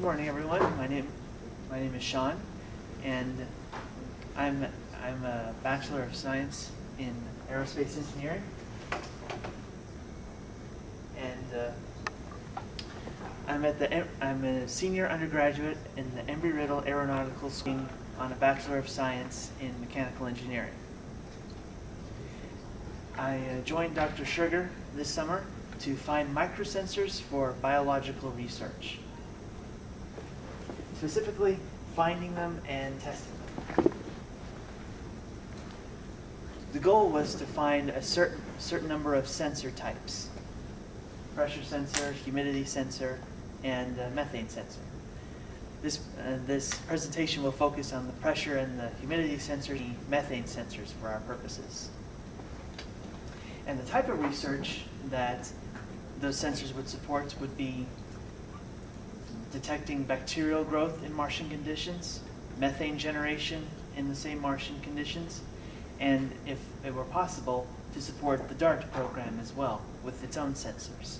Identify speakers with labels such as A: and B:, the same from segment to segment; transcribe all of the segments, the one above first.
A: Good morning, everyone. My name is Shaun, and I'm a Bachelor of Science in Aerospace Engineering, and I'm a senior undergraduate in the Embry-Riddle Aeronautical School on a Bachelor of Science in Mechanical Engineering. I joined Dr. Schuerger this summer to find microsensors for biological research. Specifically, finding them and testing them. The goal was to find a certain number of sensor types: pressure sensor, humidity sensor, and methane sensor. This presentation will focus on the pressure and the humidity sensors, and methane sensors for our purposes. And the type of research that those sensors would support would be detecting bacterial growth in Martian conditions, methane generation in the same Martian conditions, and if it were possible, to support the DART program as well with its own sensors.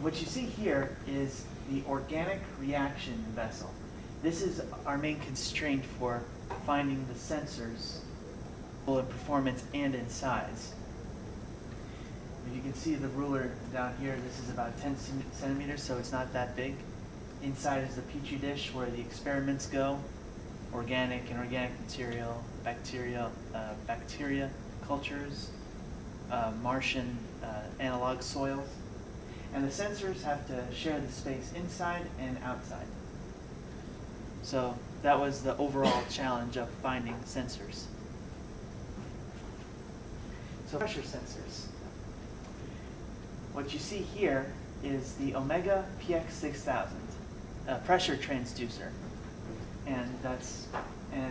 A: What you see here is the organic reaction vessel. This is our main constraint for finding the sensors in performance and in size. You can see the ruler down here. This is about 10 centimeters, so it's not that big. Inside is the petri dish where the experiments go: organic and inorganic material, bacteria cultures, Martian analog soils. And the sensors have to share the space inside and outside. So that was the overall challenge of finding sensors. So pressure sensors. What you see here is the Omega PX6000, a pressure transducer. And as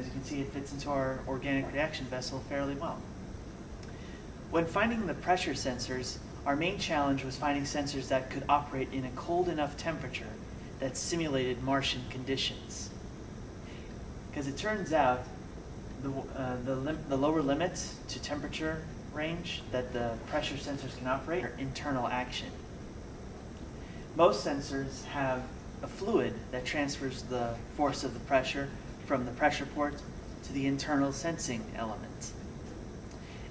A: you can see, it fits into our organic reaction vessel fairly well. When finding the pressure sensors, our main challenge was finding sensors that could operate in a cold enough temperature that simulated Martian conditions. Because it turns out the lower limit to temperature range that the pressure sensors can operate are internal action. Most sensors have a fluid that transfers the force of the pressure from the pressure port to the internal sensing element.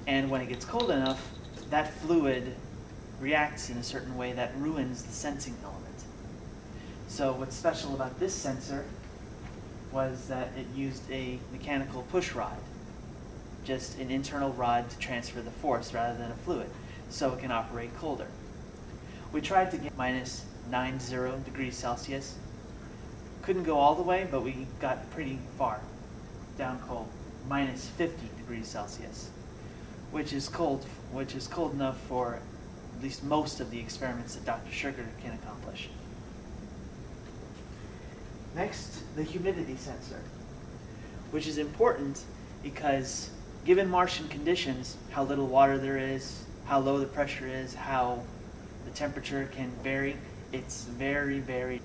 A: And when it gets cold enough, that fluid reacts in a certain way that ruins the sensing element. So what's special about this sensor was that it used a mechanical push rod, just an internal rod to transfer the force rather than a fluid, so it can operate colder. We tried to get minus 90 degrees Celsius. Couldn't go all the way, but we got pretty far down cold, minus 50 degrees Celsius, which is cold enough for at least most of the experiments that Dr. Schuerger can accomplish. Next, the humidity sensor, which is important because given Martian conditions, how little water there is, how low the pressure is, how the temperature can vary, it's very, very.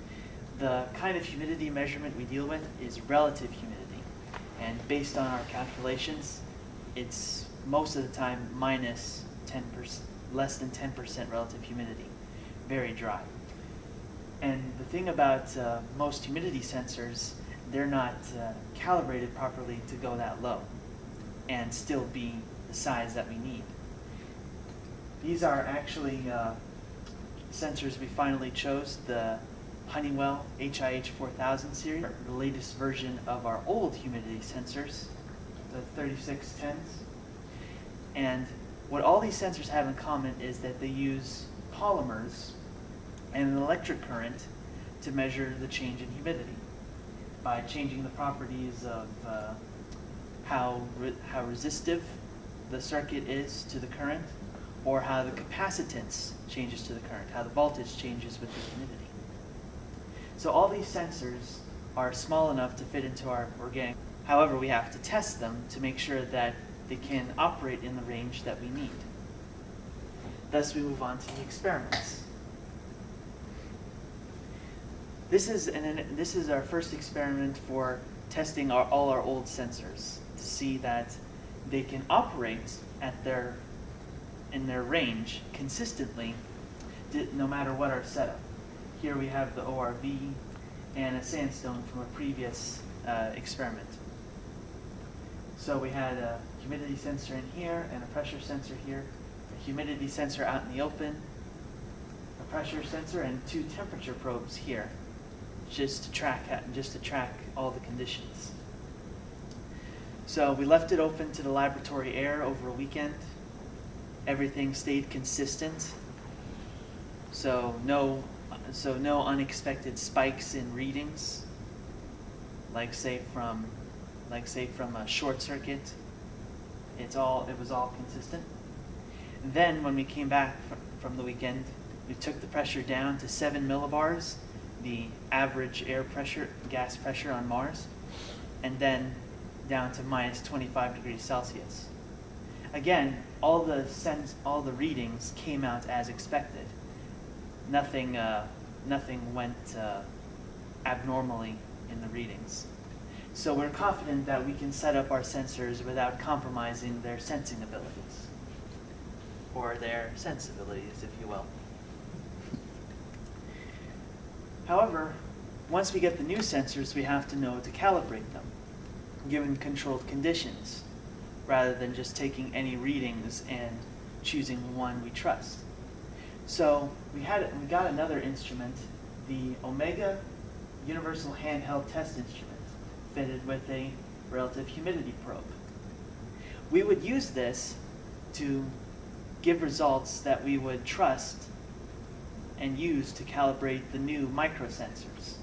A: The kind of humidity measurement we deal with is relative humidity. And based on our calculations, it's most of the time minus 10%, less than 10% relative humidity, very dry. And the thing about most humidity sensors, they're not calibrated properly to go that low and still be the size that we need. These are actually sensors we finally chose, the Honeywell HIH4000 series, the latest version of our old humidity sensors, the 3610s. And what all these sensors have in common is that they use polymers and an electric current to measure the change in humidity by changing the properties of how resistive the circuit is to the current, or how the capacitance changes to the current, how the voltage changes with the humidity. So all these sensors are small enough to fit into our organic. However, we have to test them to make sure that they can operate in the range that we need. Thus, we move on to the experiments. This is our first experiment for testing all our old sensors to see that they can operate in their range consistently no matter what our setup. here we have the ORV and a sandstone from a previous experiment. So we had a humidity sensor in here and a pressure sensor here, a humidity sensor out in the open, a pressure sensor, and 2 temperature probes here, just to track all the conditions. So we left it open to the laboratory air over a weekend. Everything stayed consistent. So no unexpected spikes in readings, like say from a short circuit. It was all consistent. And then when we came back from the weekend, we took the pressure down to 7 millibars, the average gas pressure on Mars, and then down to minus 25 degrees Celsius. Again, all the readings came out as expected. Nothing went abnormally in the readings. So we're confident that we can set up our sensors without compromising their sensing abilities, or their sensibilities, if you will. However, once we get the new sensors, we have to know to calibrate them, given controlled conditions, rather than just taking any readings and choosing one we trust. So we got another instrument, the Omega Universal Handheld Test Instrument, fitted with a relative humidity probe. We would use this to give results that we would trust and use to calibrate the new microsensors.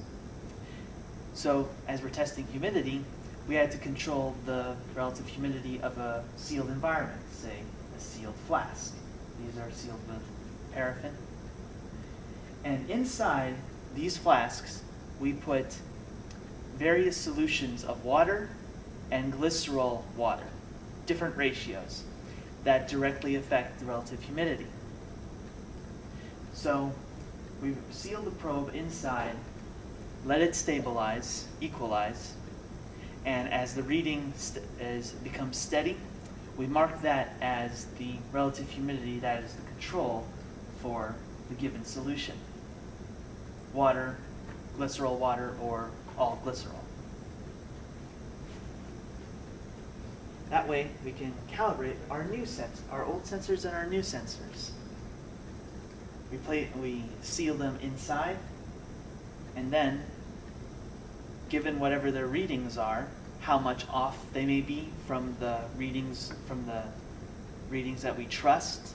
A: So as we're testing humidity, we had to control the relative humidity of a sealed environment, say a sealed flask. These are sealed with paraffin. And inside these flasks, we put various solutions of water and glycerol water, different ratios that directly affect the relative humidity. So we sealed the probe inside, let it stabilize, equalize, and as the reading becomes steady, we mark that as the relative humidity that is the control for the given solution. Water, glycerol water, or all glycerol. That way we can calibrate our old sensors and our new sensors. We seal them inside, and then, given whatever their readings are, how much off they may be from the readings that we trust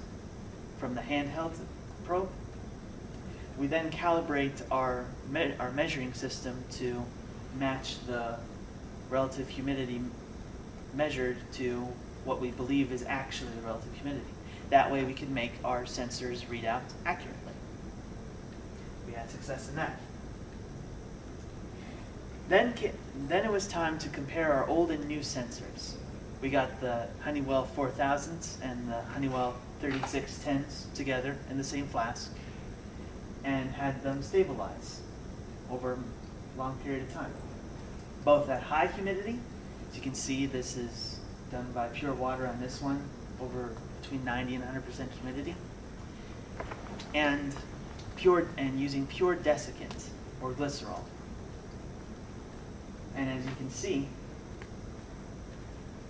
A: from the handheld probe, we then calibrate our measuring system to match the relative humidity measured to what we believe is actually the relative humidity. That way we can make our sensors read out accurately. We had success in that. Then it was time to compare our old and new sensors. We got the Honeywell 4000s and the Honeywell 3610s together in the same flask and had them stabilize over a long period of time. Both at high humidity, as you can see, this is done by pure water on this one, over between 90 and 100% humidity, and using pure desiccant or glycerol. And as you can see,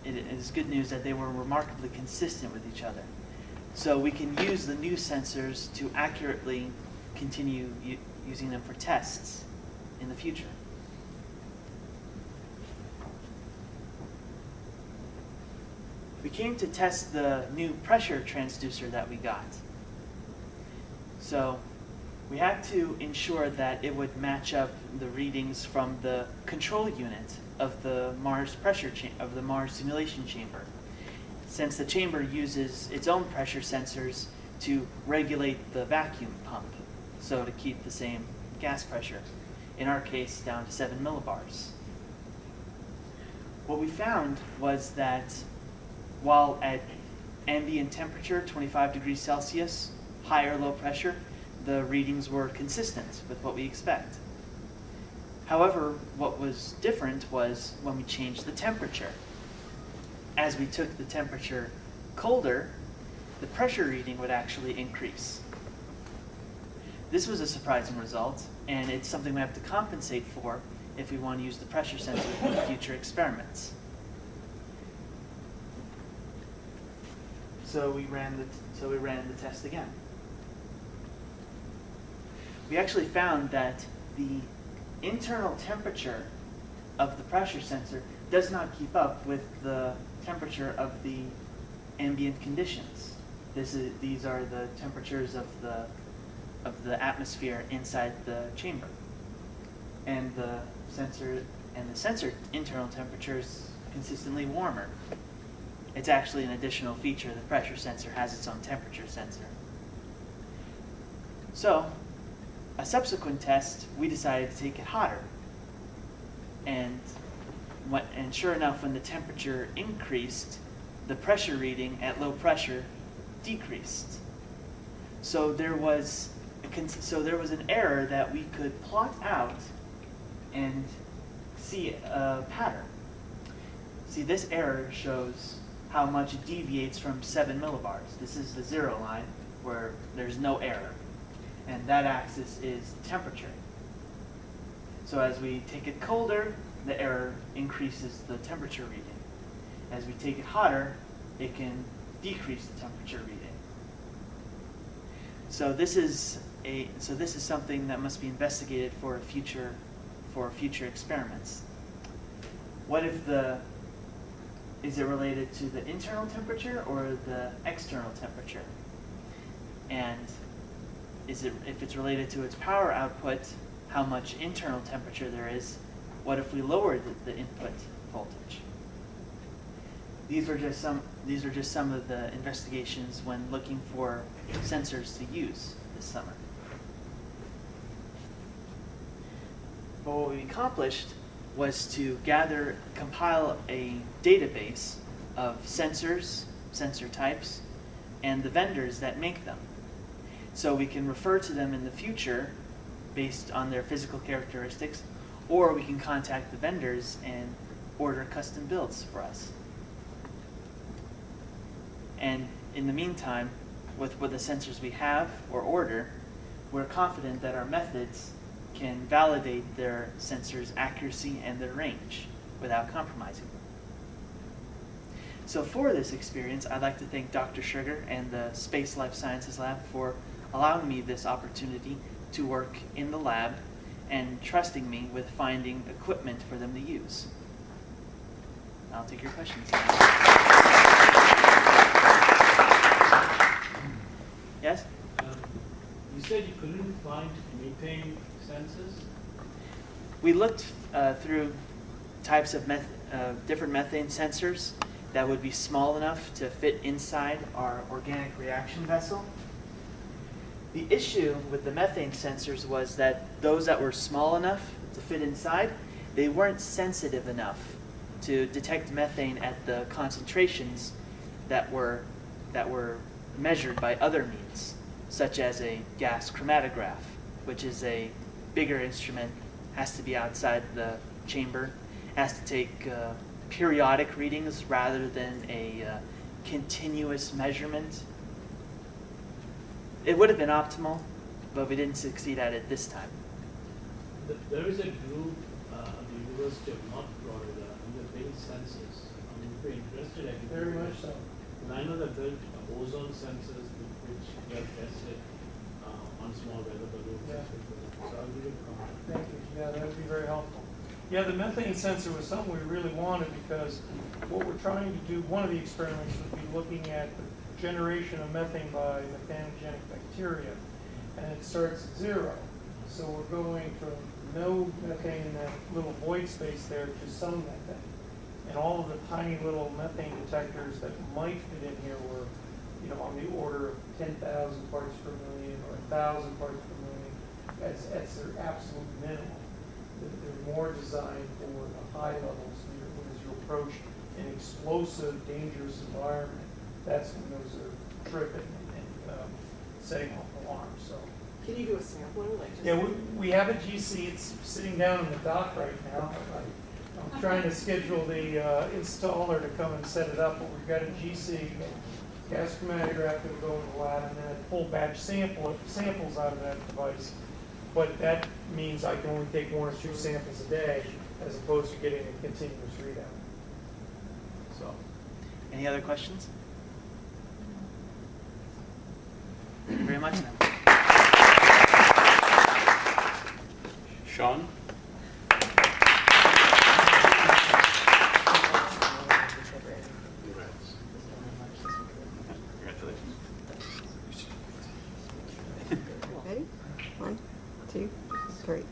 A: it is good news that they were remarkably consistent with each other. So we can use the new sensors to accurately continue using them for tests in the future. We came to test the new pressure transducer that we got. So we had to ensure that it would match up the readings from the control unit of the Mars Mars simulation chamber, since the chamber uses its own pressure sensors to regulate the vacuum pump, so to keep the same gas pressure, in our case down to 7 millibars. What we found was that while at ambient temperature, 25 degrees Celsius, high or low pressure, the readings were consistent with what we expect. However, what was different was when we changed the temperature. As we took the temperature colder, the pressure reading would actually increase. this was a surprising result, and it's something we have to compensate for if we want to use the pressure sensor for future experiments. So we ran the test again. We actually found that the internal temperature of the pressure sensor does not keep up with the temperature of the ambient conditions. These are the temperatures of the atmosphere inside the chamber, and the sensor internal temperature is consistently warmer. It's actually an additional feature. The pressure sensor has its own temperature sensor. So, a subsequent test, we decided to take it hotter. And sure enough, when the temperature increased, the pressure reading at low pressure decreased. So there was an error that we could plot out and see a pattern. See, this error shows how much it deviates from 7 millibars. This is the 0 line where there's no error. And that axis is temperature. So as we take it colder, the error increases the temperature reading. As we take it hotter, it can decrease the temperature reading. So this is something that must be investigated for future experiments. What if is it related to the internal temperature or the external temperature? And if it's related to its power output, how much internal temperature there is? What if we lowered the input voltage? These are just some of the investigations when looking for sensors to use this summer. But what we accomplished was to compile a database of sensors, sensor types, and the vendors that make them. So we can refer to them in the future based on their physical characteristics, or we can contact the vendors and order custom builds for us. And in the meantime, with the sensors we have or order, we're confident that our methods can validate their sensors' accuracy and their range without compromising them. So for this experience, I'd like to thank Dr. Schuerger and the Space Life Sciences Lab for allowing me this opportunity to work in the lab and trusting me with finding equipment for them to use. I'll take your questions now. Yes?
B: You said you couldn't find methane sensors?
A: We looked through types of different methane sensors that would be small enough to fit inside our organic reaction vessel. The issue with the methane sensors was that those that were small enough to fit inside, they weren't sensitive enough to detect methane at the concentrations that were measured by other means, such as a gas chromatograph, which is a bigger instrument, has to be outside the chamber, has to take periodic readings rather than a continuous measurement. It would have been optimal, but we didn't succeed at it this time.
B: There is a group at the University of North Florida who build sensors. I mean, if you're interested, I can
C: Very much so.
B: And I know they built ozone sensors which we have tested on small weather balloons.
C: Yeah.
B: So I'll give it a comment.
C: Thank you. Yeah, that would be very helpful. Yeah, the methane sensor was something we really wanted because what we're trying to do, one of the experiments would be looking at the generation of methane by methanogenic bacteria, and it starts at 0. So we're going from no methane in that little void space there to some methane. And all of the tiny little methane detectors that might fit in here were, on the order of 10,000 parts per million or 1,000 parts per million as their absolute minimum. They're more designed for the high levels. As you approach an explosive, dangerous environment, that's when those are tripping and setting off alarms. So,
D: can you do a sampler?
C: Yeah, we have a GC. It's sitting down in the dock right now. I'm trying to schedule the installer to come and set it up, but we've got a GC gas chromatograph that would go in the lab, and then a full batch samples out of that device. But that means I can only take 1 or 2 samples a day, as opposed to getting a continuous readout. So,
A: Any other questions? Thank you very much, then.
D: Shaun?
E: Ready? 1, 2, 3.